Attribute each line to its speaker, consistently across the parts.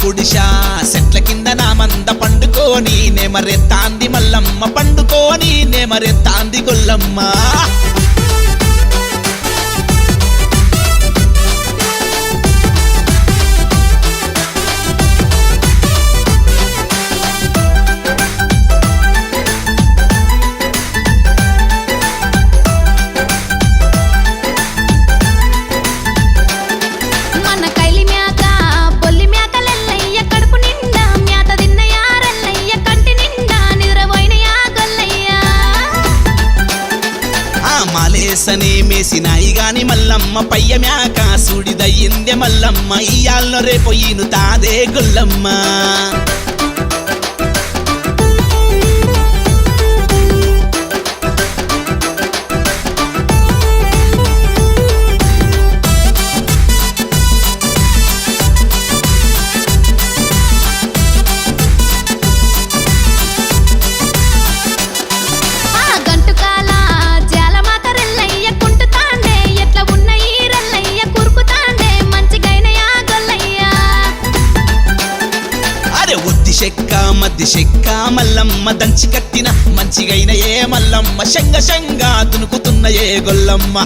Speaker 1: గుడిషా సెట్ల కింద నా మంద పండుకోని నెమరెత్తాంది మల్లమ్మ పండుకోని నెమరెత్తాంది గొల్లమ్మ మాలేసనే మేసినాయి గాని మల్లమ్మ పయ్య మ్యాక సుడిదయ్యిందే మల్లమ్మ ఇయ్యాల్లో రేపు ఈను తాదే గొల్లమ్మ చెక్క మధ్య చెక్క మల్లమ్మ దంచి కట్టిన మంచిగైన ఏ మల్లమ్మ శంగ శంగ దునుకుతున్న ఏ గొల్లమ్మ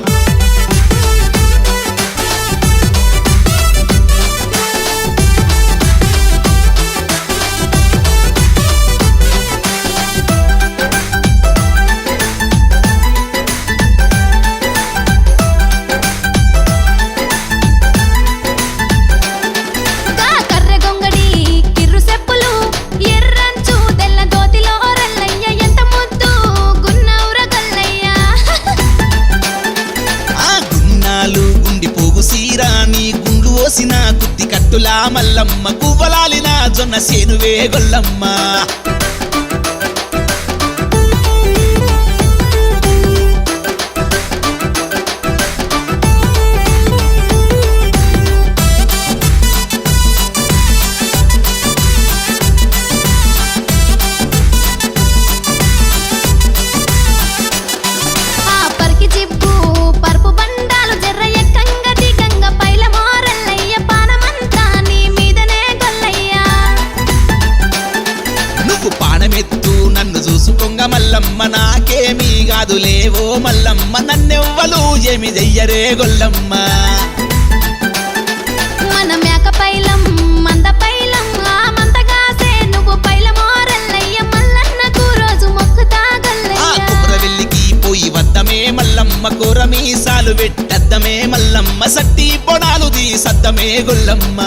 Speaker 1: గుత్తి కట్టులా మల్లమ్మ గువ్వలాలిన జొన్న సేనువే గొల్లమ్మ నన్ను చూసుకొంగ మల్లమ్మ నాకేమీ కాదులేవో మల్లమ్మ నన్నెవ్వలు ఏమి చెయ్యరే గొల్లమ్మ
Speaker 2: మన మేక పైలం మంద పైలం ఆ మందగాసే నువ్వు పైలమోరల్లయ్య మల్లన్నకు రోజు మొక్కుతా గొల్లయ్య
Speaker 1: కుమ్రవెల్లికి పోయి వద్దమే మల్లమ్మ కూర మీసాలు పెట్టద్దమే మల్లమ్మ సట్టి పొడాలు తీసద్దమే గొల్లమ్మ